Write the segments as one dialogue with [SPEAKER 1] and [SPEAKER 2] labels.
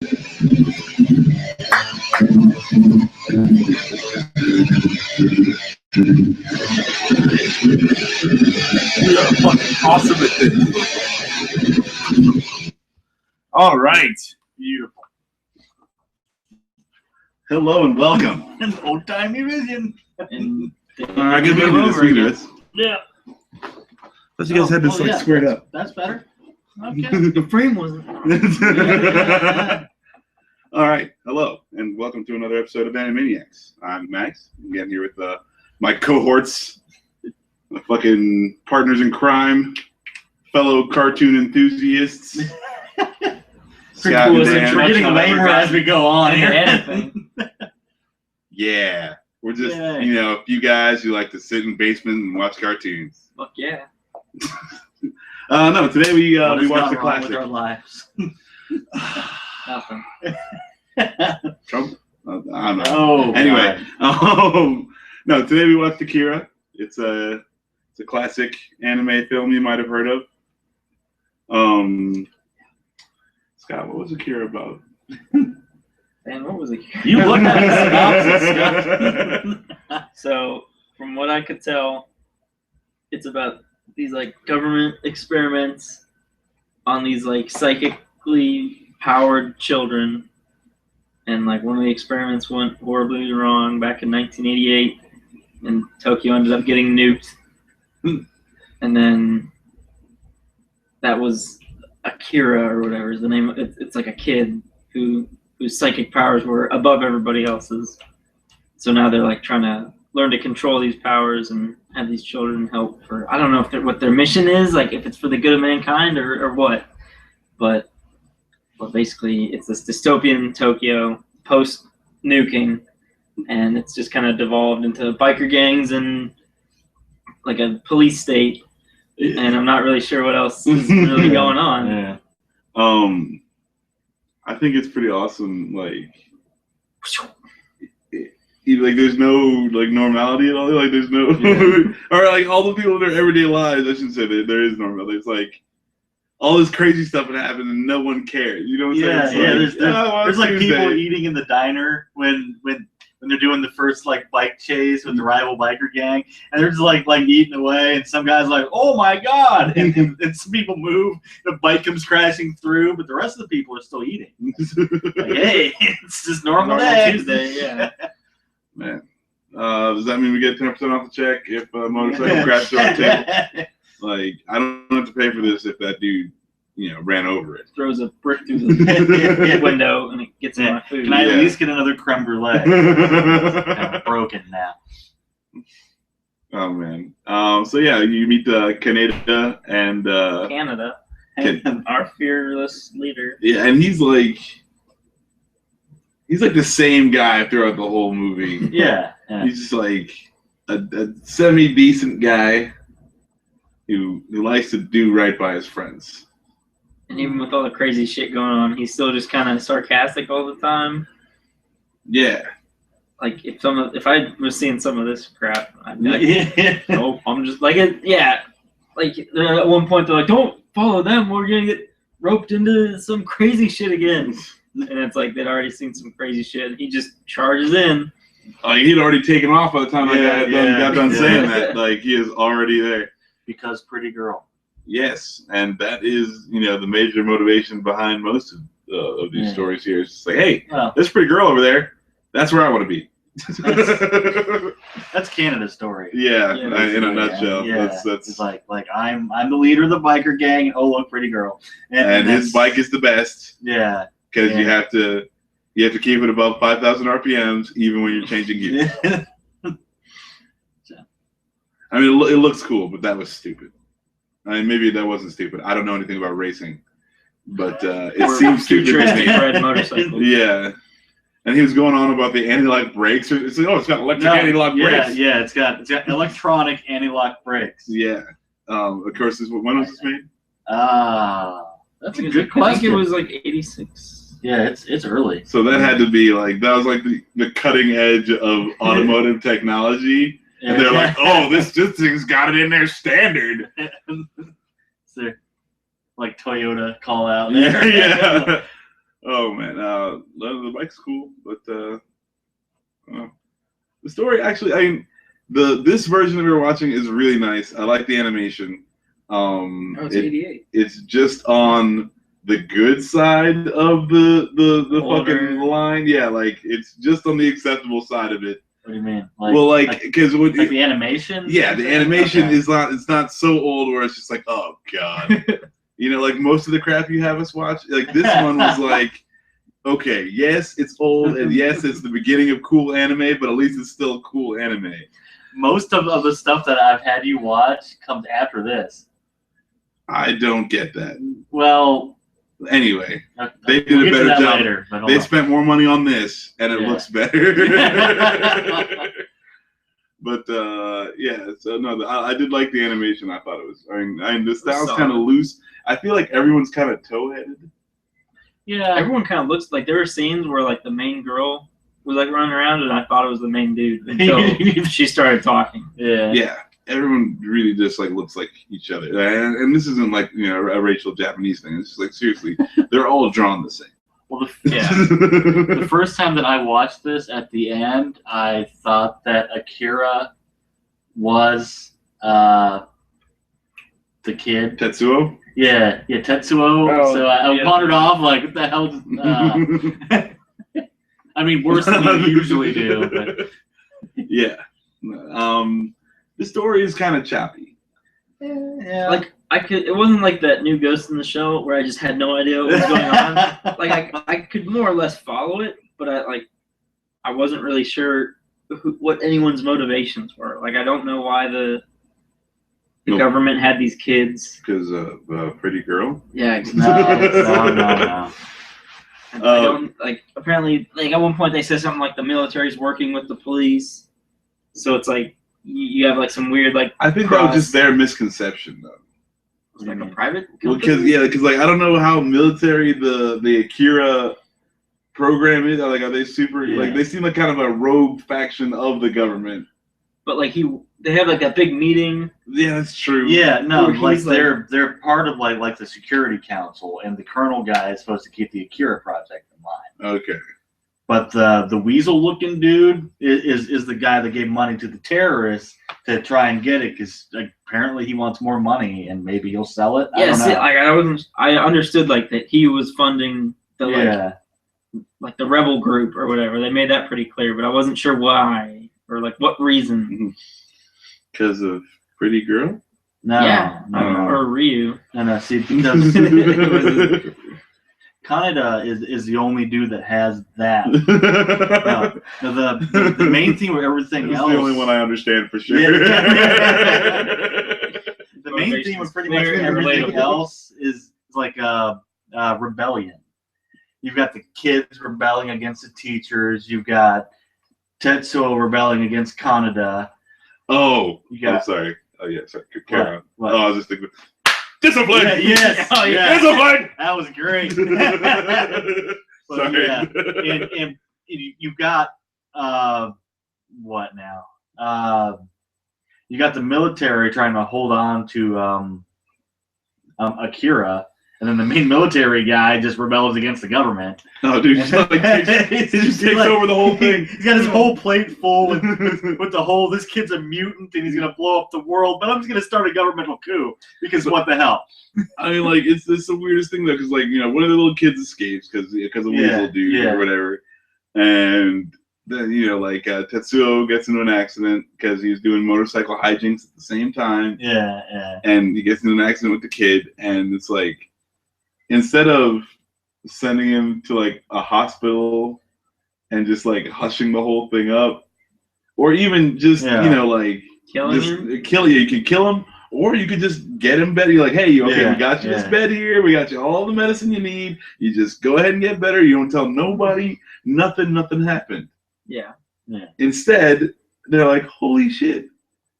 [SPEAKER 1] We are fucking awesome at this. All right. Beautiful.
[SPEAKER 2] Hello and welcome.
[SPEAKER 3] An old-timey vision.
[SPEAKER 4] And
[SPEAKER 2] I can do this. We can do this.
[SPEAKER 3] Yeah.
[SPEAKER 2] Thought you guys had this squared up.
[SPEAKER 3] That's better. Okay. The frame wasn't.
[SPEAKER 2] All right. Hello and welcome to another episode of Anime-Niacs. I'm Max. I'm getting here with my cohorts, my fucking partners in crime, fellow cartoon enthusiasts. Scott and Dan.
[SPEAKER 3] We're getting lamer as we go on here.
[SPEAKER 2] Yeah. We're just, a few guys who like to sit in basement and watch cartoons.
[SPEAKER 4] Fuck yeah.
[SPEAKER 2] No, today we watched the classic.
[SPEAKER 3] With our lives.
[SPEAKER 4] Nothing.
[SPEAKER 2] Trump? I don't know.
[SPEAKER 3] Oh,
[SPEAKER 2] anyway, no, today we watched Akira. It's a classic anime film you might have heard of. Scott, what was Akira about?
[SPEAKER 4] Man, what was it?
[SPEAKER 3] You looked at the synopsis.
[SPEAKER 4] So, from what I could tell, it's about these like government experiments on these like psychically powered children, and like one of the experiments went horribly wrong back in 1988, and Tokyo ended up getting nuked, and then that was Akira or whatever is the name. It's like a kid whose psychic powers were above everybody else's. So now they're like trying to learn to control these powers and have these children help for, I don't know if what their mission is, like if it's for the good of mankind or what. But basically it's this dystopian Tokyo post nuking, and it's just kind of devolved into biker gangs and like a police state. And I'm not really sure what else is really going on.
[SPEAKER 2] Yeah. I think it's pretty awesome. Like there's no like normality at all. Like there's no, or like all the people in their everyday lives. I shouldn't say that there is normality. It's like all this crazy stuff would happen and no one cares. You know what I'm saying?
[SPEAKER 3] There's like people eating in the diner when they're doing the first like bike chase with the rival biker gang, and they're just like eating away, and some guy's like, "Oh my god!" and some people move, the bike comes crashing through, but the rest of the people are still eating. Like, hey, it's just normal day.
[SPEAKER 4] Tuesday, yeah.
[SPEAKER 2] Man, does that mean we get 10% off the check if a motorcycle crashes on the table? Like, I don't have to pay for this if that dude, ran over it.
[SPEAKER 4] Throws a brick through the window and it gets in my food.
[SPEAKER 3] Can I at least get another creme brulee? It's kind of broken now.
[SPEAKER 2] Oh man. So yeah, you meet Kaneda and
[SPEAKER 4] Canada, our fearless leader.
[SPEAKER 2] Yeah, and he's like the same guy throughout the whole movie.
[SPEAKER 3] Yeah.
[SPEAKER 2] He's just like a semi-decent guy who likes to do right by his friends.
[SPEAKER 4] And even with all the crazy shit going on, he's still just kind of sarcastic all the time.
[SPEAKER 2] Yeah.
[SPEAKER 4] Like if I was seeing some of this crap, I'd be like, nope, I'm just like it. Yeah. Like at one point they're like, don't follow them. We're gonna get roped into some crazy shit again. And it's like they'd already seen some crazy shit. And he just charges in.
[SPEAKER 2] Like he'd already taken off by the time I got done saying that. Like he is already there.
[SPEAKER 3] Because pretty girl.
[SPEAKER 2] Yes, and that is, the major motivation behind most of these stories here. It's just like, hey, this pretty girl over there, that's where I want to be.
[SPEAKER 3] That's Canada's story.
[SPEAKER 2] Yeah, in a nutshell.
[SPEAKER 3] Yeah. That's it's like I'm the leader of the biker gang. Oh, look, pretty girl.
[SPEAKER 2] And his bike is the best.
[SPEAKER 3] Yeah.
[SPEAKER 2] Because you have to keep it above 5,000 RPMs even when you're changing gears. I mean, it looks cool, but that was stupid. I mean, maybe that wasn't stupid. I don't know anything about racing, but it seems stupid.
[SPEAKER 4] Red motorcycle.
[SPEAKER 2] Yeah, and he was going on about the anti-lock brakes. It's like, it's got electric anti-lock brakes.
[SPEAKER 3] Yeah, it's got electronic anti-lock brakes.
[SPEAKER 2] Yeah, of course. When was this made?
[SPEAKER 3] That's a good question.
[SPEAKER 4] I think it was like 86.
[SPEAKER 3] Yeah, it's early.
[SPEAKER 2] So that had to be like the cutting edge of automotive technology. And they're like, oh, this thing's got it in there standard.
[SPEAKER 3] So, like Toyota call out there.
[SPEAKER 2] Yeah. Oh man, the bike's cool, but the story actually, I mean, this version that we were watching is really nice. I like the animation.
[SPEAKER 4] It's 88.
[SPEAKER 2] It's just on the good side of the
[SPEAKER 4] Older.
[SPEAKER 2] fucking line. Yeah, like it's just on the acceptable side of it.
[SPEAKER 3] What do you mean?
[SPEAKER 2] Because
[SPEAKER 3] like the animation?
[SPEAKER 2] yeah, the animation
[SPEAKER 3] Okay.
[SPEAKER 2] is not. It's not so old where it's just like, oh god. You know, like most of the crap you have us watch, like this one was like, okay, yes, it's old, and yes, it's the beginning of cool anime, but at least it's still cool anime.
[SPEAKER 3] Most of the stuff that I've had you watch comes after this.
[SPEAKER 2] I don't get that.
[SPEAKER 3] Well,
[SPEAKER 2] anyway,
[SPEAKER 3] we'll
[SPEAKER 2] they did
[SPEAKER 3] get
[SPEAKER 2] a
[SPEAKER 3] to
[SPEAKER 2] better
[SPEAKER 3] that
[SPEAKER 2] job.
[SPEAKER 3] later, but hold
[SPEAKER 2] They
[SPEAKER 3] on.
[SPEAKER 2] spent more money on this, and it
[SPEAKER 3] Yeah.
[SPEAKER 2] looks better. But yeah, so no, I did like the animation. I thought it was. I mean the style's kind of loose. I feel like everyone's kind of toe-headed.
[SPEAKER 3] Yeah.
[SPEAKER 4] Everyone kind of looks like there were scenes where like the main girl was like running around, and I thought it was the main dude until she started talking.
[SPEAKER 3] Yeah.
[SPEAKER 2] Yeah, everyone really just like looks like each other, and this isn't like a racial Japanese thing. It's just like seriously, they're all drawn the same.
[SPEAKER 3] Well,
[SPEAKER 4] Yeah.
[SPEAKER 3] the first time that I watched this, at the end, I thought that Akira was the kid.
[SPEAKER 2] Tetsuo.
[SPEAKER 3] Yeah, Tetsuo.
[SPEAKER 4] Oh,
[SPEAKER 3] so I
[SPEAKER 4] yeah.
[SPEAKER 3] wandered off like, what the hell? I mean, worse than you usually do. But
[SPEAKER 2] Yeah. The story is kind of choppy.
[SPEAKER 3] yeah,
[SPEAKER 4] Like it wasn't like that new Ghost in the Shell where I just had no idea what was going on. Like I could more or less follow it, but I wasn't really sure what anyone's motivations were. Like I don't know why the
[SPEAKER 2] Nope.
[SPEAKER 4] government had these kids.
[SPEAKER 2] Because pretty girl.
[SPEAKER 4] Yeah,
[SPEAKER 3] no.
[SPEAKER 4] I don't like. Apparently, like at one point they said something like the military's working with the police, so it's like you have like some weird like.
[SPEAKER 2] I think that was just their misconception, though.
[SPEAKER 4] Like a private.
[SPEAKER 2] Well,
[SPEAKER 4] company?
[SPEAKER 2] because like I don't know how military the Akira program is. Like, are they super?
[SPEAKER 3] Yeah.
[SPEAKER 2] Like, they seem like kind of a rogue faction of the government.
[SPEAKER 4] But like they have like that big meeting.
[SPEAKER 2] Yeah, that's true.
[SPEAKER 3] Yeah, no,
[SPEAKER 4] Where he's
[SPEAKER 3] like
[SPEAKER 4] like-
[SPEAKER 3] they're part of like the security council, and the colonel guy is supposed to keep the Akira project in line.
[SPEAKER 2] Okay.
[SPEAKER 3] But the weasel looking dude is the guy that gave money to the terrorists to try and get it, because apparently he wants more money and maybe he'll sell it. I
[SPEAKER 4] Yeah,
[SPEAKER 3] don't know.
[SPEAKER 4] I understood like that he was funding the like the rebel group or whatever. They made that pretty clear, but I wasn't sure why or like what reason.
[SPEAKER 2] Because of pretty girl.
[SPEAKER 3] No,
[SPEAKER 4] Yeah,
[SPEAKER 3] no.
[SPEAKER 4] or Ryu.
[SPEAKER 3] No, see, because Kaneda is the only dude that has that. No, the main theme of everything
[SPEAKER 2] That's
[SPEAKER 3] else.
[SPEAKER 2] the only one I understand for sure.
[SPEAKER 3] The main theme of pretty much
[SPEAKER 4] Clear and
[SPEAKER 3] everything
[SPEAKER 4] relatable.
[SPEAKER 3] else is like rebellion. You've got the kids rebelling against the teachers. You've got Tetsuo rebelling against Kaneda.
[SPEAKER 2] Oh,
[SPEAKER 3] You got-
[SPEAKER 2] I'm sorry. Oh yeah, sorry. Carry on.
[SPEAKER 3] What?
[SPEAKER 2] Oh, I was just thinking. Discipline.
[SPEAKER 3] Yeah, yes.
[SPEAKER 4] Oh, yeah.
[SPEAKER 2] Discipline.
[SPEAKER 3] That was great. But
[SPEAKER 2] Sorry.
[SPEAKER 3] yeah, and you've got what now? You got the military trying to hold on to Akira, and then the main military guy just rebels against the government.
[SPEAKER 2] No, dude, just like he just takes over the whole thing.
[SPEAKER 3] He's got his whole plate full with the whole, this kid's a mutant and he's gonna blow up the world, but I'm just gonna start a governmental coup because what the hell?
[SPEAKER 2] I mean, like it's the weirdest thing though, because like one of the little kids escapes because of Weasel dude or whatever, and then Tetsuo gets into an accident because he's doing motorcycle hijinks at the same time.
[SPEAKER 3] Yeah.
[SPEAKER 2] And he gets into an accident with the kid, and it's like instead of sending him to like a hospital and just like hushing the whole thing up, or even just
[SPEAKER 4] Killing
[SPEAKER 2] just
[SPEAKER 4] him?
[SPEAKER 2] you can kill him, or you could just get him better. You're like, hey, okay, we got you this bed here, we got you all the medicine you need, you just go ahead and get better, you don't tell nobody, nothing happened.
[SPEAKER 4] Yeah.
[SPEAKER 2] Instead, they're like, holy shit,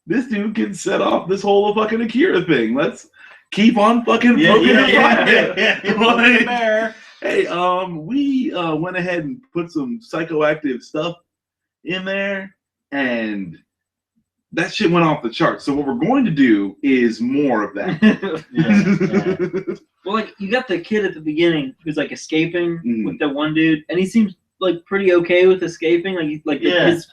[SPEAKER 2] this dude can set off this whole fucking Akira thing. Let's keep on fucking poking the fire. Like, hey, we went ahead and put some psychoactive stuff in there, and that shit went off the charts. So what we're going to do is more of that.
[SPEAKER 4] Well, like you got the kid at the beginning who's like escaping
[SPEAKER 2] Mhm.
[SPEAKER 4] with the one dude, and he seems like pretty okay with escaping. Like
[SPEAKER 3] Yeah.
[SPEAKER 4] his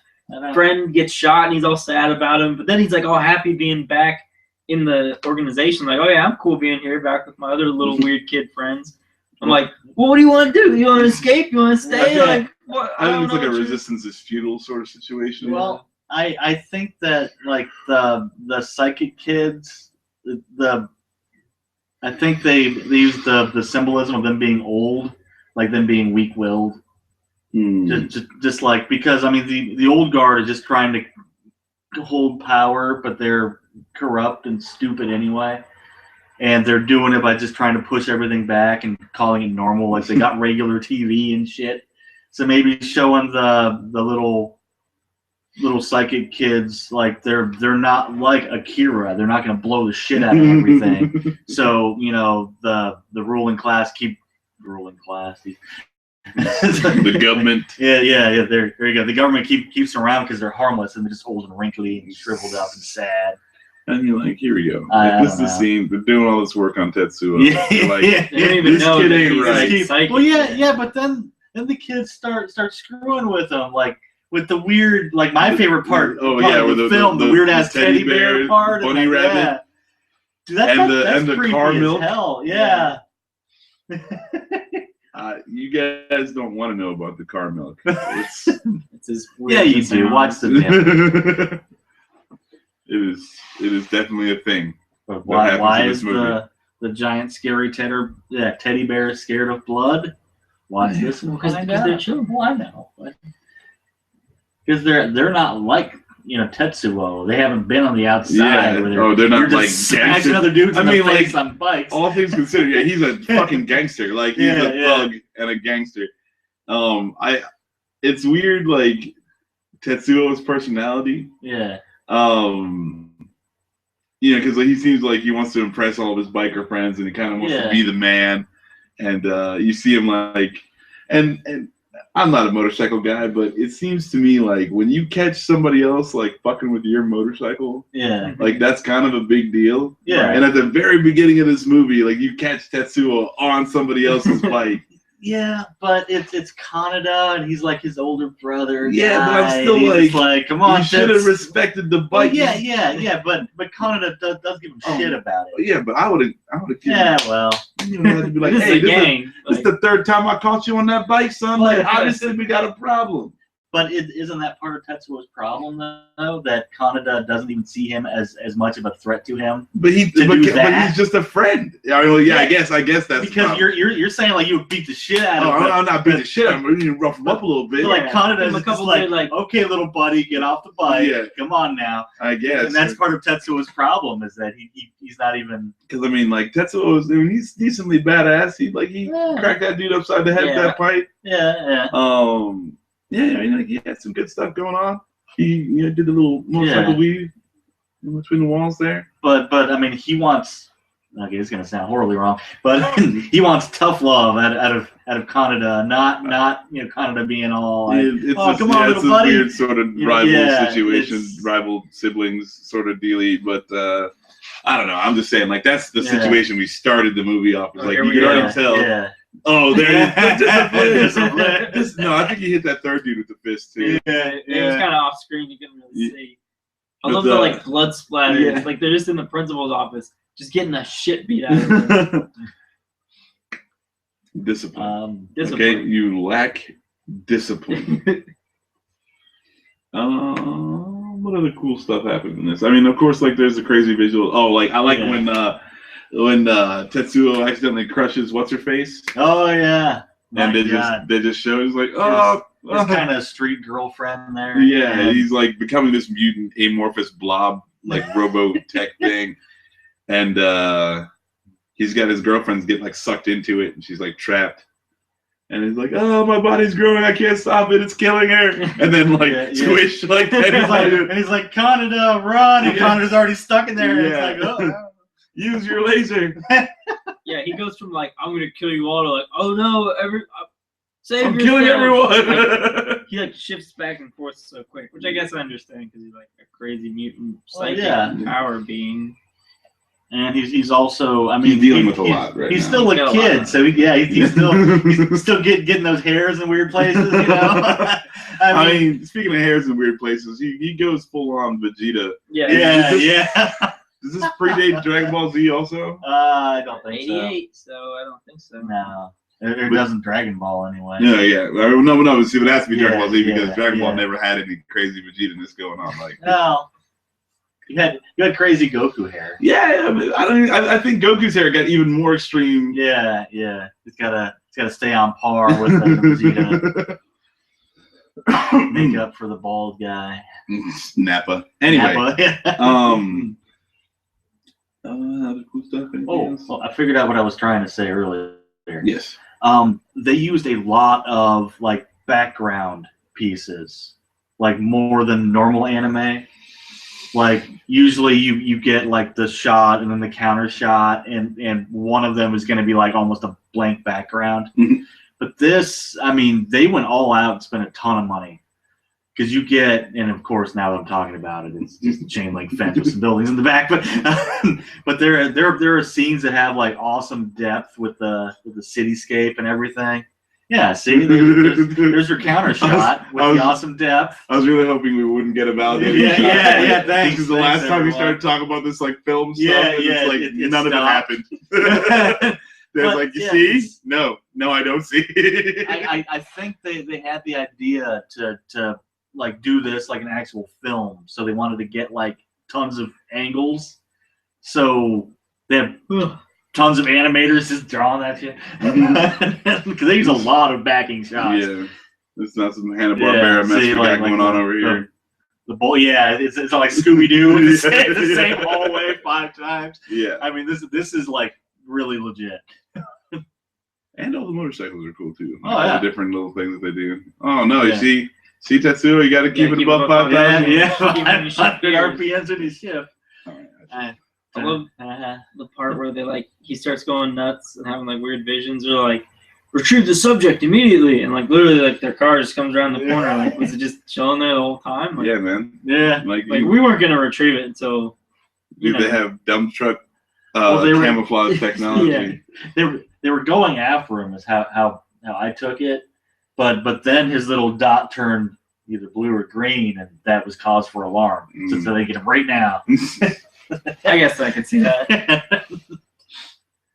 [SPEAKER 4] friend gets shot, and he's all sad about him. But then he's like all happy being back in the organization. Like, oh yeah, I'm cool being here, back with my other little weird kid friends. I'm like, well, what do you want to do? You want to escape? You want to stay?
[SPEAKER 3] Yeah.
[SPEAKER 4] Like, what?
[SPEAKER 2] I think
[SPEAKER 4] don't
[SPEAKER 2] it's like
[SPEAKER 4] know
[SPEAKER 2] a
[SPEAKER 4] what you're-
[SPEAKER 2] resistance is futile sort of situation.
[SPEAKER 3] Well, I think that like the psychic kids, I think they use the symbolism of them being old, like them being weak-willed. Just like, because I mean the old guard is just trying to hold power, but they're corrupt and stupid anyway, and they're doing it by just trying to push everything back and calling it normal. Like they got regular TV and shit. So maybe showing the little psychic kids, like they're not like Akira. They're not going to blow the shit out of everything. So the ruling class keep ruling class.
[SPEAKER 2] The government.
[SPEAKER 3] Yeah. There you go. The government keeps them around because they're harmless and they're just old and wrinkly and shriveled up and sad.
[SPEAKER 2] And you're like, here we go.
[SPEAKER 3] I
[SPEAKER 2] This is
[SPEAKER 3] don't
[SPEAKER 2] the
[SPEAKER 3] know.
[SPEAKER 2] scene. They're doing all this work on Tetsuo.
[SPEAKER 3] Yeah,
[SPEAKER 2] They're like,
[SPEAKER 3] yeah.
[SPEAKER 4] They don't even
[SPEAKER 2] This
[SPEAKER 4] know
[SPEAKER 2] kid
[SPEAKER 4] that
[SPEAKER 2] ain't
[SPEAKER 4] he's,
[SPEAKER 2] right.
[SPEAKER 4] like, psychic.
[SPEAKER 3] Well, yeah, but then the kids start screwing with them, like with the weird, like my favorite part.
[SPEAKER 2] Oh,
[SPEAKER 3] part
[SPEAKER 2] yeah,
[SPEAKER 3] of
[SPEAKER 2] where
[SPEAKER 3] the
[SPEAKER 2] the-
[SPEAKER 3] film,
[SPEAKER 2] the-
[SPEAKER 3] the weird ass
[SPEAKER 2] the teddy
[SPEAKER 3] teddy bear
[SPEAKER 2] bear,
[SPEAKER 3] part,
[SPEAKER 2] bunny
[SPEAKER 3] and
[SPEAKER 2] rabbit.
[SPEAKER 3] Yeah. Dude,
[SPEAKER 2] And
[SPEAKER 3] that's
[SPEAKER 2] the
[SPEAKER 3] creepy
[SPEAKER 2] car
[SPEAKER 3] as
[SPEAKER 2] milk.
[SPEAKER 3] hell. Yeah.
[SPEAKER 2] You guys don't want to know about the car milk. It's
[SPEAKER 4] It's his
[SPEAKER 3] Yeah,
[SPEAKER 4] weird
[SPEAKER 3] you do. Watch the nip.
[SPEAKER 2] it is definitely a thing.
[SPEAKER 3] But
[SPEAKER 2] What happens
[SPEAKER 3] why
[SPEAKER 2] in this
[SPEAKER 3] is
[SPEAKER 2] movie?
[SPEAKER 3] the giant scary teddy bear scared of blood? Watch this and
[SPEAKER 4] Because
[SPEAKER 3] find
[SPEAKER 4] they're
[SPEAKER 3] out.
[SPEAKER 4] children.
[SPEAKER 3] Well, I know. Because they're not like Tetsuo. They haven't been on the outside.
[SPEAKER 2] Yeah.
[SPEAKER 3] Where
[SPEAKER 2] They're not
[SPEAKER 3] just
[SPEAKER 2] like
[SPEAKER 3] smashing
[SPEAKER 2] gangsters.
[SPEAKER 3] other dudes
[SPEAKER 2] I
[SPEAKER 3] in
[SPEAKER 2] mean,
[SPEAKER 3] the face
[SPEAKER 2] like,
[SPEAKER 3] on bikes.
[SPEAKER 2] All things considered, yeah, he's a fucking gangster. Like he's a
[SPEAKER 3] Yeah.
[SPEAKER 2] thug and a gangster. It's weird, like Tetsuo's personality.
[SPEAKER 3] Yeah.
[SPEAKER 2] Because he seems like he wants to impress all of his biker friends, and he kind of wants to be the man. And you see him like, and I'm not a motorcycle guy, but it seems to me like when you catch somebody else like fucking with your motorcycle,
[SPEAKER 3] Yeah.
[SPEAKER 2] like that's kind of a big deal.
[SPEAKER 3] Yeah.
[SPEAKER 2] And at the very beginning of this movie, like you catch Tetsuo on somebody else's bike.
[SPEAKER 3] Yeah, but it's Kaneda, and he's like his older brother.
[SPEAKER 2] Yeah, but I'm
[SPEAKER 3] guy,
[SPEAKER 2] still
[SPEAKER 3] and he's
[SPEAKER 2] like,
[SPEAKER 3] come on,
[SPEAKER 2] You should have respected the
[SPEAKER 3] Well,
[SPEAKER 2] bike.
[SPEAKER 3] yeah, but Kaneda does give him
[SPEAKER 2] Oh.
[SPEAKER 3] shit about it.
[SPEAKER 2] Yeah, but I would have.
[SPEAKER 3] Yeah, well,
[SPEAKER 2] You would have to be like,
[SPEAKER 4] This
[SPEAKER 2] hey,
[SPEAKER 4] is a gang.
[SPEAKER 2] this is the third time I caught you on that bike, son. Like, obviously we got a problem.
[SPEAKER 3] but isn't that part of Tetsuo's problem though? That Kaneda doesn't even see him as much of a threat to him.
[SPEAKER 2] But but he's just a friend. I mean, I guess that's
[SPEAKER 3] because you're saying like you would beat the shit out of him.
[SPEAKER 2] I'm not beating the shit out of him. We need to rough him up a little bit.
[SPEAKER 3] But, like Kaneda
[SPEAKER 4] Give him
[SPEAKER 3] is
[SPEAKER 4] a
[SPEAKER 3] just
[SPEAKER 4] couple
[SPEAKER 3] like,
[SPEAKER 4] good,
[SPEAKER 3] okay, little buddy, get off the bike.
[SPEAKER 2] Yeah.
[SPEAKER 3] Come on now.
[SPEAKER 2] I guess.
[SPEAKER 3] And that's part of Tetsuo's problem is that he's not even.
[SPEAKER 2] Because I mean, like Tetsuo he's decently badass. He cracked that dude upside the head with that pipe.
[SPEAKER 3] Yeah.
[SPEAKER 2] Yeah, he had some good stuff going on. He did the little motorcycle weave in between the walls there.
[SPEAKER 3] But I mean, he wants. Okay, it's gonna sound horribly wrong, but he wants tough love out of Kaneda, not Kaneda being all like, come on, little
[SPEAKER 2] it's
[SPEAKER 3] buddy.
[SPEAKER 2] a weird sort of rival situation,
[SPEAKER 3] it's-
[SPEAKER 2] rival siblings sort of dealy. But I don't know. I'm just saying, like that's the situation we started the movie off. It's like you can already tell.
[SPEAKER 3] Yeah.
[SPEAKER 2] Oh, there it is.
[SPEAKER 3] Discipline.
[SPEAKER 2] No, I think he hit that third dude with the fist too.
[SPEAKER 4] It was kind of off screen. You couldn't really see. I
[SPEAKER 2] But
[SPEAKER 4] love the like blood splatters.
[SPEAKER 2] yeah.
[SPEAKER 4] Like they're just in the principal's office, just getting the shit beat out of them.
[SPEAKER 2] Discipline.
[SPEAKER 4] Discipline.
[SPEAKER 2] Okay, you lack discipline. What other cool stuff happened in this? I mean, of course, like there's the crazy visual. Oh, like I like when Tetsuo accidentally crushes what's her face,
[SPEAKER 3] Oh yeah.
[SPEAKER 2] and they just show he's like,
[SPEAKER 3] His kind of street girlfriend there.
[SPEAKER 2] yeah,
[SPEAKER 3] And-
[SPEAKER 2] he's like becoming this mutant amorphous blob, like Robotech thing, and he's got his girlfriends get like sucked into it, and she's like trapped. And he's like, oh, my body's growing. I can't stop it. It's killing her. And then, like, squish like that.
[SPEAKER 3] and he's like, Kaneda, run! And Kaneda's already stuck in there.
[SPEAKER 2] Yeah.
[SPEAKER 3] And it's like, oh.
[SPEAKER 2] Use your laser.
[SPEAKER 4] Yeah, he goes from like I'm gonna kill you all to like oh no, save
[SPEAKER 2] I'm
[SPEAKER 4] yourself.
[SPEAKER 2] killing everyone.
[SPEAKER 4] Like, he like shifts back and forth so quick, which I guess I understand because he's like a crazy mutant psychic power being.
[SPEAKER 3] And he's also, I mean,
[SPEAKER 2] he's dealing with a lot right
[SPEAKER 3] he's
[SPEAKER 2] now.
[SPEAKER 3] still
[SPEAKER 4] He's got
[SPEAKER 3] a
[SPEAKER 4] a lot
[SPEAKER 3] kid,
[SPEAKER 4] on
[SPEAKER 3] so he's still getting those hairs in weird places, you know.
[SPEAKER 2] I mean, speaking of hairs in weird places, he goes full on Vegeta.
[SPEAKER 3] yeah.
[SPEAKER 2] Does this predate Dragon Ball Z also?
[SPEAKER 3] I don't think
[SPEAKER 4] 88, so I don't think so.
[SPEAKER 3] so. No, it doesn't Dragon Ball anyway.
[SPEAKER 2] Yeah. No. See, but it has to be Dragon Ball Z
[SPEAKER 3] Yeah,
[SPEAKER 2] because Dragon Ball
[SPEAKER 3] yeah.
[SPEAKER 2] never had any crazy Vegeta-ness going on. Like,
[SPEAKER 3] No, you had crazy Goku hair.
[SPEAKER 2] yeah, I think Goku's hair got even more extreme.
[SPEAKER 3] Yeah. It's gotta stay on par with the Vegeta. Make up for the bald guy.
[SPEAKER 2] Nappa. Anyway,
[SPEAKER 3] Nappa.
[SPEAKER 2] other cool stuff.
[SPEAKER 3] Well, I figured out what I was trying to say earlier.
[SPEAKER 2] Yes.
[SPEAKER 3] They used a lot of like background pieces, like more than normal anime. Like usually you get like the shot and then the counter shot, and one of them is going to be like almost a blank background.
[SPEAKER 2] Mhm.
[SPEAKER 3] But this, I mean, they went all out and spent a ton of money. Because you get, and of course now that I'm talking about it, it's just a chain link fence with some buildings in the back. But there are scenes that have like awesome depth with the cityscape and everything. Yeah, see, there's your counter shot with the awesome depth.
[SPEAKER 2] I was really hoping we wouldn't get a validated
[SPEAKER 3] Yeah,
[SPEAKER 2] shot.
[SPEAKER 3] yeah, thanks.
[SPEAKER 2] This is the last time we
[SPEAKER 3] everyone.
[SPEAKER 2] started talking about this like film stuff.
[SPEAKER 3] Yeah,
[SPEAKER 2] and
[SPEAKER 3] yeah,
[SPEAKER 2] it's like
[SPEAKER 3] it
[SPEAKER 2] none
[SPEAKER 3] stopped.
[SPEAKER 2] of it happened. There's
[SPEAKER 3] But,
[SPEAKER 2] like, you
[SPEAKER 3] yeah,
[SPEAKER 2] see? No, I don't see.
[SPEAKER 3] I think they had the idea to like do this like an actual film, so they wanted to get like tons of angles, so they have tons of animators just drawing that shit because they use a lot of backing shots.
[SPEAKER 2] Yeah, it's not some Hanna-Barbera mess we got going on over here.
[SPEAKER 3] The bull, yeah, it's like Scooby Doo, the same hallway 5 times.
[SPEAKER 2] Yeah,
[SPEAKER 3] I mean this is like really legit.
[SPEAKER 2] and all the motorcycles are cool too.
[SPEAKER 3] Oh,
[SPEAKER 2] all
[SPEAKER 3] yeah.
[SPEAKER 2] the different little things that they do. Oh no,
[SPEAKER 3] Yeah.
[SPEAKER 2] you see Tetsuo, you got to keep it above 5,000.
[SPEAKER 3] Yeah,
[SPEAKER 4] Keeping
[SPEAKER 3] 500 RPMs in his shift.
[SPEAKER 4] I love the part where he starts going nuts and having like weird visions, or like retrieve the subject immediately, and like literally like their car just comes around the corner. Like, was it just chilling there the whole time? Like,
[SPEAKER 2] Yeah, man.
[SPEAKER 3] Yeah.
[SPEAKER 2] Like
[SPEAKER 4] we weren't gonna retrieve it until
[SPEAKER 2] they have dump truck
[SPEAKER 3] They were-
[SPEAKER 2] camouflage technology.
[SPEAKER 3] They were going after him is how I took it, but then his little dot turned either blue or green, and that was cause for alarm. So they get him right now.
[SPEAKER 4] I guess I could see that.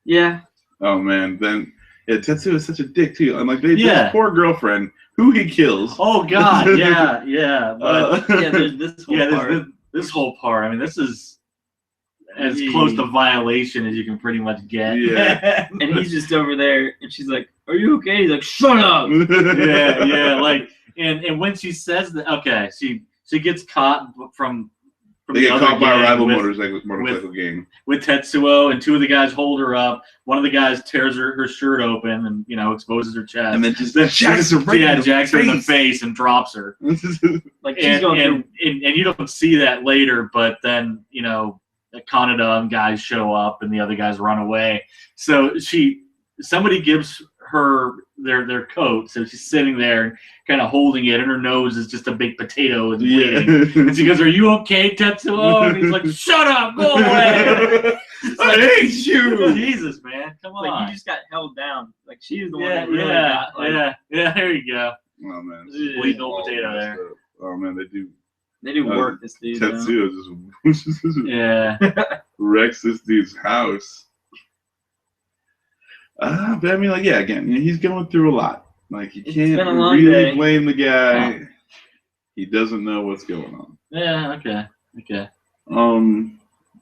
[SPEAKER 4] Yeah.
[SPEAKER 2] Oh man, then Tetsuo is such a dick too. I'm like, this
[SPEAKER 3] Yeah.
[SPEAKER 2] poor girlfriend who he kills.
[SPEAKER 3] Oh God, yeah. But
[SPEAKER 4] Yeah, there's this whole part.
[SPEAKER 3] this whole part. I mean, this is as
[SPEAKER 4] Yeah.
[SPEAKER 3] close to violation as you can pretty much get.
[SPEAKER 2] Yeah.
[SPEAKER 4] And he's just over there, and she's like, "Are you okay?" He's like, "Shut up!"
[SPEAKER 3] yeah. Like, and when she says that, okay, she gets caught from
[SPEAKER 2] They
[SPEAKER 3] the
[SPEAKER 2] get
[SPEAKER 3] other
[SPEAKER 2] caught by a
[SPEAKER 3] gang
[SPEAKER 2] rival
[SPEAKER 3] with-
[SPEAKER 2] motorcycle gang.
[SPEAKER 3] with Tetsuo, and 2 of the guys hold her up. One of the guys tears her shirt open and exposes her chest.
[SPEAKER 2] And then just
[SPEAKER 3] Then
[SPEAKER 2] jacks her right in the
[SPEAKER 3] jacks her in the
[SPEAKER 2] face.
[SPEAKER 3] face and drops her.
[SPEAKER 4] Like she's
[SPEAKER 3] And,
[SPEAKER 4] going
[SPEAKER 3] and,
[SPEAKER 4] through.
[SPEAKER 3] and you don't see that later, but then the Kaneda guys show up and the other guys run away. So somebody gives her their coat, so she's sitting there kind of holding it, and her nose is just a big potato and bleeding. And she goes, "Are you okay, Tetsuo?" And he's like, "Shut up, go away."
[SPEAKER 2] I hate you.
[SPEAKER 3] Jesus, man, come on.
[SPEAKER 4] Like he just got held down. Like she's the one
[SPEAKER 3] yeah,
[SPEAKER 4] that really got. Like,
[SPEAKER 3] yeah. There you go.
[SPEAKER 2] Oh man,
[SPEAKER 3] Bleeding old
[SPEAKER 2] all
[SPEAKER 3] potato
[SPEAKER 2] messed
[SPEAKER 3] there.
[SPEAKER 2] up. Oh man, they do.
[SPEAKER 4] They do work this dude. though.
[SPEAKER 2] Tetsuo just
[SPEAKER 3] Yeah.
[SPEAKER 2] wrecks this dude's house. But I mean, like, yeah, again, he's going through a lot. Like, you
[SPEAKER 4] It's
[SPEAKER 2] can't
[SPEAKER 4] been a long
[SPEAKER 2] really
[SPEAKER 4] day.
[SPEAKER 2] blame the guy. He doesn't know what's going on.
[SPEAKER 3] Yeah. Okay.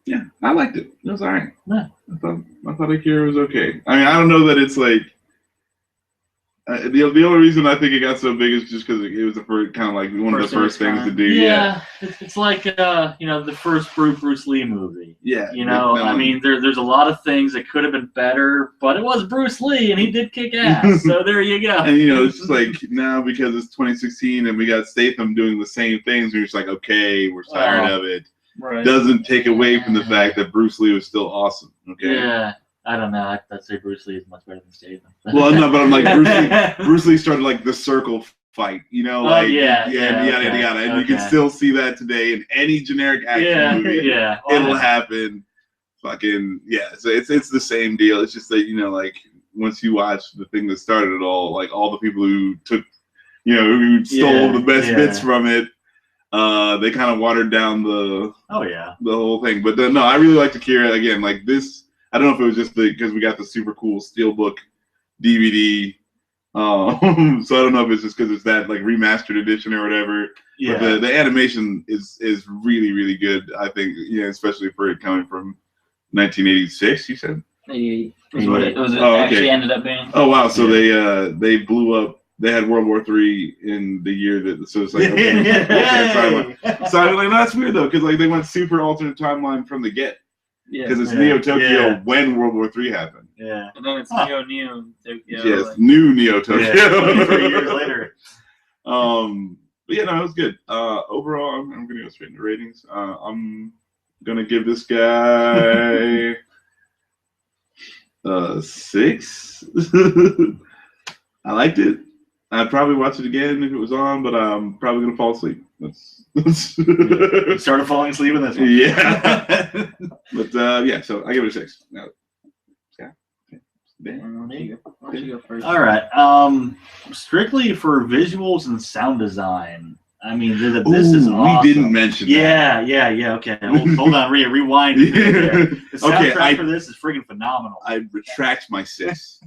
[SPEAKER 2] Yeah, I liked it. It was alright.
[SPEAKER 3] Yeah.
[SPEAKER 2] I thought Akira was okay. I mean, I don't know that it's like the only reason I think it got so big is just because it was the first kind of like one of the
[SPEAKER 4] First of
[SPEAKER 2] first
[SPEAKER 4] its
[SPEAKER 2] things to
[SPEAKER 4] kind.
[SPEAKER 2] do.
[SPEAKER 3] Yeah. It's like the first Bruce Lee movie.
[SPEAKER 2] Yeah.
[SPEAKER 3] I mean, there's a lot of things that could have been better, but it was Bruce Lee and he did kick ass. So there you go.
[SPEAKER 2] And it's just like now because it's 2016 and we got Statham doing the same things, we're just like, okay, we're tired of it.
[SPEAKER 4] Right.
[SPEAKER 2] Doesn't take away from the fact that Bruce Lee was still awesome. Okay.
[SPEAKER 3] Yeah. I don't know. I'd say Bruce Lee is much better than Statham.
[SPEAKER 2] Well, no, but I'm like Bruce Lee started like the circle fight, like
[SPEAKER 3] yeah,
[SPEAKER 2] yada
[SPEAKER 3] okay,
[SPEAKER 2] yada, and you can
[SPEAKER 3] okay.
[SPEAKER 2] still see that today in any generic action movie.
[SPEAKER 3] Yeah.
[SPEAKER 2] It'll happen. fucking yeah. So it's the same deal. It's just that like once you watch the thing that started it all, like all the people who took, who stole the best bits from it, they kind of watered down the whole thing. But no, I really liked Akira again. Like this, I don't know if it was just because we got the super cool Steelbook DVD. So I don't know if it's just because it's that like remastered edition or whatever. Yeah. But the animation is really, really good. I think, especially for it coming from 1986. You said
[SPEAKER 4] 88 is what it actually ended up being.
[SPEAKER 2] Oh wow! So they blew up. They had World War III in the year that. So it's like so I'm like, no, that's weird though, because like they went super alternate timeline from the get. Yeah. Because it's Neo Tokyo when World War III happened.
[SPEAKER 4] Yeah. And then it's Neo Tokyo.
[SPEAKER 2] Yes, new Neo Tokyo.
[SPEAKER 3] 3 years later.
[SPEAKER 2] But yeah, no, it was good. Overall, I'm gonna go straight into ratings. I'm gonna give this guy 6. I liked it. I'd probably watch it again if it was on, but I'm probably gonna fall asleep.
[SPEAKER 3] You started falling asleep in this one.
[SPEAKER 2] Yeah. But yeah, so I give it a 6. Now, Scott.
[SPEAKER 4] You go first.
[SPEAKER 3] All right. Strictly for visuals and sound design. I mean, this is awesome.
[SPEAKER 2] We didn't mention that.
[SPEAKER 3] Yeah. Okay. Hold on. Rewind. The soundtrack for this is freaking phenomenal.
[SPEAKER 2] I retract my 6.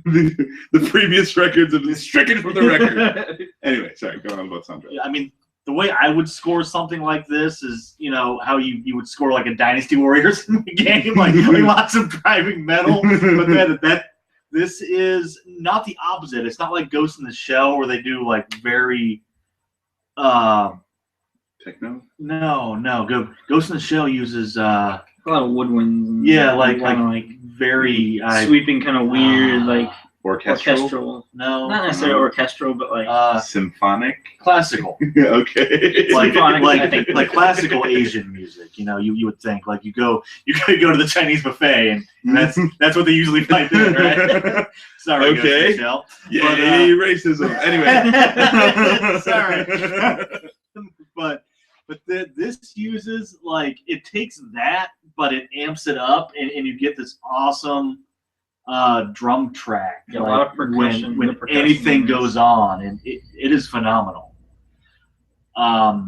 [SPEAKER 2] the previous records have been stricken from the record. Anyway, sorry, go on about soundtrack.
[SPEAKER 3] Yeah, I mean, the way I would score something like this is, how you would score like a Dynasty Warriors game, like lots of driving metal. But this is not the opposite. It's not like Ghost in the Shell where they do like very
[SPEAKER 2] techno.
[SPEAKER 3] No. Ghost in the Shell uses
[SPEAKER 4] a lot of woodwinds.
[SPEAKER 3] Yeah, like very
[SPEAKER 4] sweeping, kind of weird, like
[SPEAKER 2] orchestral.
[SPEAKER 3] No,
[SPEAKER 4] not necessarily orchestral, but like
[SPEAKER 2] symphonic,
[SPEAKER 3] classical.
[SPEAKER 2] Okay,
[SPEAKER 3] like classical Asian music. You would think like you go to the Chinese buffet and that's what they usually pipe in, right? Sorry,
[SPEAKER 2] okay.
[SPEAKER 3] Michelle.
[SPEAKER 2] Yeah, racism. Anyway,
[SPEAKER 3] sorry, but this uses it takes that, but it amps it up, and you get this awesome drum track.
[SPEAKER 4] A lot of percussion
[SPEAKER 3] when anything goes on, and it is phenomenal. Got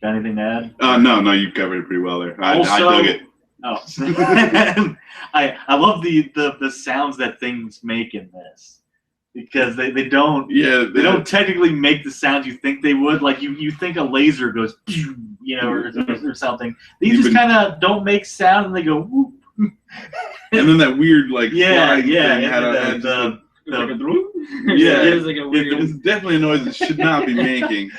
[SPEAKER 3] anything to add?
[SPEAKER 2] No, you covered it pretty well there. I dug it.
[SPEAKER 3] Oh, I love the sounds that things make in this. Because they don't don't technically make the sounds you think they would. Like you think a laser goes, or something. These just kind of don't make sound, and they go whoop.
[SPEAKER 2] And then that weird flying thing it's definitely a noise it should not be making.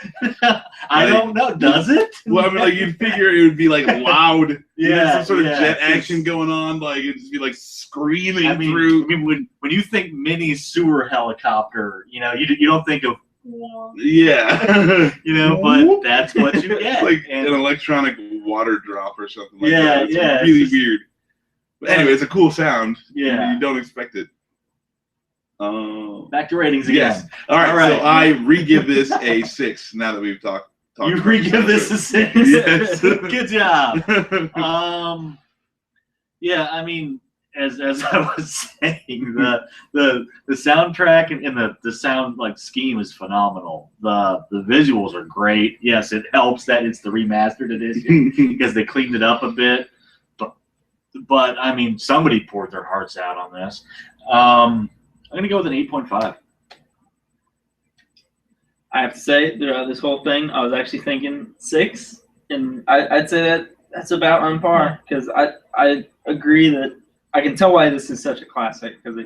[SPEAKER 3] I don't know. Does it?
[SPEAKER 2] Well, I mean, you'd figure it would be loud. Some sort of jet action going on. It'd just be screaming through.
[SPEAKER 3] I mean, when you think mini sewer helicopter, you don't think of. But that's what you get.
[SPEAKER 2] It's an electronic water drop or something like that. It's really weird. But anyway, it's a cool sound.
[SPEAKER 3] Yeah.
[SPEAKER 2] You don't expect it.
[SPEAKER 3] Back to ratings again.
[SPEAKER 2] Yes. All right. So I re-give this a 6 now that we've talked.
[SPEAKER 3] You re-give this a 6?
[SPEAKER 2] Yes.
[SPEAKER 3] Good job. Yeah, I mean, as I was saying, the soundtrack and the sound scheme is phenomenal. The visuals are great. Yes, it helps that it's the remastered edition because they cleaned it up a bit. But I mean, somebody poured their hearts out on this. I'm gonna go with an 8.5.
[SPEAKER 4] I have to say, throughout this whole thing, I was actually thinking 6, and I'd say that's about on par because I agree that I can tell why this is such a classic because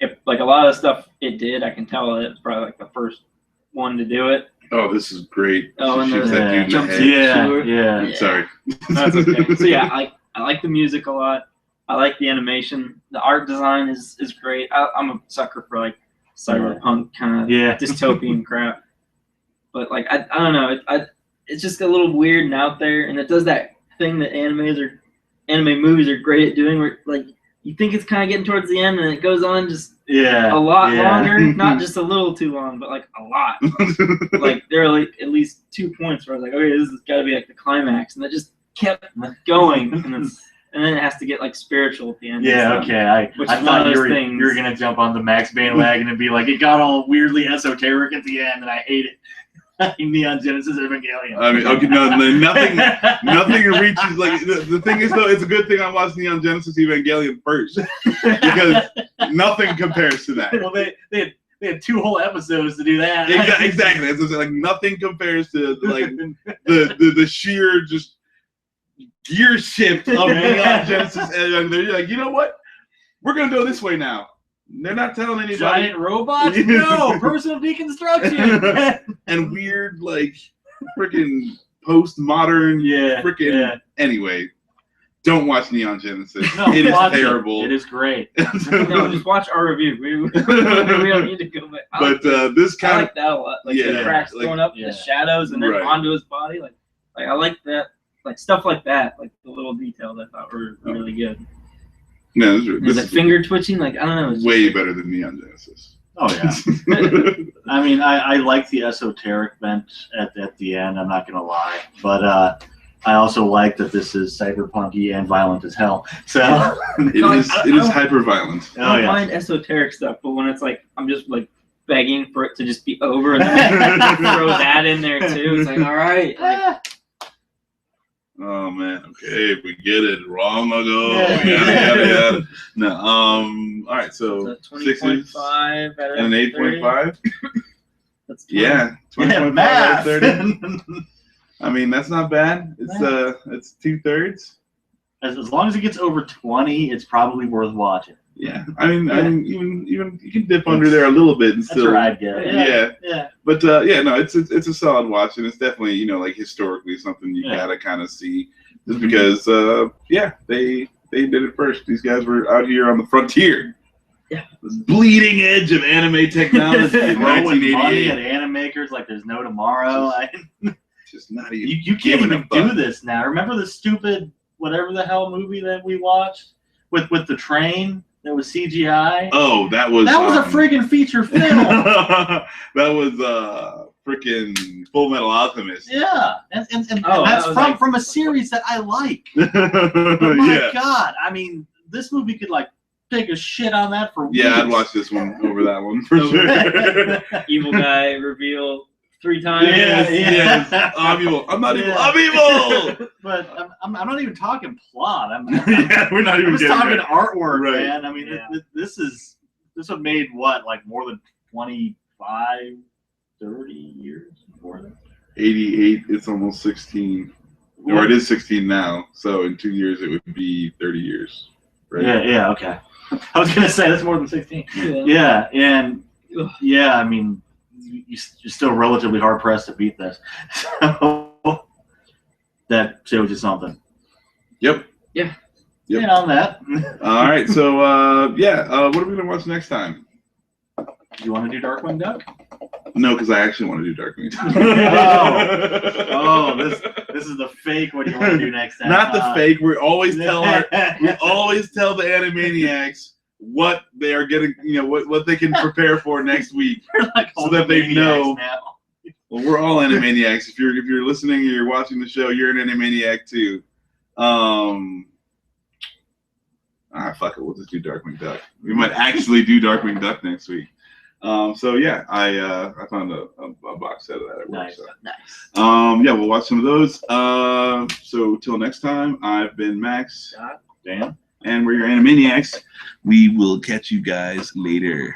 [SPEAKER 4] if a lot of the stuff it did, I can tell it's probably the first one to do it.
[SPEAKER 2] Oh, this is great.
[SPEAKER 4] Oh, and
[SPEAKER 2] shoots that dude in the head.
[SPEAKER 3] Yeah.
[SPEAKER 2] Sorry.
[SPEAKER 4] That's okay. So yeah, I like the music a lot. I like the animation. The art design is great. I'm a sucker for cyberpunk kind of dystopian crap. But I don't know. It's just a little weird and out there, and it does that thing that anime movies are great at doing, where you think it's kind of getting towards the end, and it goes on just a lot longer. Not just a little too long, but a lot. There are at least 2 points where I was okay, this has got to be the climax, and kept going, and then it has to get like spiritual at the end.
[SPEAKER 3] Yeah, okay.
[SPEAKER 4] Which
[SPEAKER 3] I
[SPEAKER 4] is one
[SPEAKER 3] thought
[SPEAKER 4] of
[SPEAKER 3] you
[SPEAKER 4] those
[SPEAKER 3] were
[SPEAKER 4] things.
[SPEAKER 3] gonna jump on the Max bandwagon and be like, it got all weirdly esoteric at the end, and I hate it. Neon Genesis Evangelion.
[SPEAKER 2] I mean, okay, no, nothing reaches like the thing is though. It's a good thing I watched Neon Genesis Evangelion first because nothing compares to that.
[SPEAKER 3] Well, they had 2 whole episodes to do that.
[SPEAKER 2] Exactly. It's just, like nothing compares to like the sheer just gear shift of Neon Genesis. And they're like, you know what? We're gonna go this way now. They're not telling anybody.
[SPEAKER 3] Giant robots? No, personal deconstruction.
[SPEAKER 2] And weird, like, freaking postmodern, freaking.
[SPEAKER 3] Yeah.
[SPEAKER 2] Anyway, don't watch Neon Genesis.
[SPEAKER 3] No,
[SPEAKER 2] it is
[SPEAKER 3] watch
[SPEAKER 2] terrible.
[SPEAKER 3] It is great.
[SPEAKER 4] No, just watch our review. We don't need to go back.
[SPEAKER 2] This
[SPEAKER 4] I
[SPEAKER 2] kind
[SPEAKER 4] like that a lot. Like the cracks going up, the shadows, and then onto his body. Like I like that. Like stuff like that. Like the little details I thought were really good.
[SPEAKER 2] No,
[SPEAKER 4] this is finger twitching. Like I don't know. It's
[SPEAKER 2] way better than Neon Genesis.
[SPEAKER 3] Oh yeah. I mean, I like the esoteric bent at the end. I'm not gonna lie, but I also like that this is cyberpunky and violent as hell. So
[SPEAKER 2] it is hyper violent.
[SPEAKER 4] I don't mind esoteric stuff, but when it's like I'm just like begging for it to just be over and then throw that in there too, it's like all right. Like,
[SPEAKER 2] oh man, okay, we get it. Wrong ago. Yada. No, all right, so
[SPEAKER 4] 20.5
[SPEAKER 2] and an 8.5.
[SPEAKER 4] That's 20.
[SPEAKER 2] Yeah, 20.5 out of 30. I mean, that's not bad. It's 2/3.
[SPEAKER 3] As long as it gets over 20, it's probably worth watching.
[SPEAKER 2] Yeah, I mean, even you can dip under there a little bit and still.
[SPEAKER 3] That's where I'd get it.
[SPEAKER 2] Yeah. But no, it's a solid watch, and it's definitely like historically something you gotta kind of see, just because they did it first. These guys were out here on the frontier.
[SPEAKER 4] Yeah,
[SPEAKER 2] the bleeding edge of anime technology in
[SPEAKER 3] throwing
[SPEAKER 2] 1988.
[SPEAKER 3] money at animators like there's no tomorrow.
[SPEAKER 2] Just not even.
[SPEAKER 3] You can't even do this now. Remember the stupid whatever the hell movie that we watched with the train? That was CGI.
[SPEAKER 2] Oh, that was
[SPEAKER 3] a friggin' feature film.
[SPEAKER 2] That was freaking Full Metal Alchemist.
[SPEAKER 3] Yeah, and that's from a series that I like. But my God, I mean, this movie could like take a shit on that for weeks.
[SPEAKER 2] Yeah, I'd watch this one over that one for sure.
[SPEAKER 4] Evil guy reveal 3 times.
[SPEAKER 2] Yes. I'm evil. I'm not evil. I'm evil.
[SPEAKER 3] But I'm not even talking plot.
[SPEAKER 2] We're not even
[SPEAKER 3] just talking artwork,
[SPEAKER 2] right.
[SPEAKER 3] man. I mean, this one made what, like more than 25, 30 years before that?
[SPEAKER 2] 88. It's almost 16. Or it is 16 now. So in 2 years, it would be 30 years. Right?
[SPEAKER 3] Yeah. Okay. I was gonna say that's more than 16. Yeah. And I mean. You're still relatively hard pressed to beat this. So that shows you something.
[SPEAKER 2] Yep.
[SPEAKER 4] Yeah.
[SPEAKER 3] And on that.
[SPEAKER 2] All right. So what are we gonna watch next time?
[SPEAKER 3] Do you want to do Darkwing Duck?
[SPEAKER 2] No, because I actually want to do Darkwing Duck.
[SPEAKER 3] Oh, this is the fake. What do you want to do next time?
[SPEAKER 2] Not the fake. We always tell the Anime-Niacs what they are getting, what they can prepare for next week,
[SPEAKER 3] like
[SPEAKER 2] so that they know.
[SPEAKER 3] Now.
[SPEAKER 2] Well, we're all Anime-Niacs. If you're listening or you're watching the show, you're an Anime-Niac too. Fuck it. We'll just do Darkwing Duck. We might actually do Darkwing Duck next week. So yeah, I found a box set of that at work.
[SPEAKER 3] Nice.
[SPEAKER 2] So.
[SPEAKER 4] Nice.
[SPEAKER 2] We'll watch some of those. So till next time, I've been Max.
[SPEAKER 3] Dan.
[SPEAKER 2] And we're your Anime-Niacs. We will catch you guys later.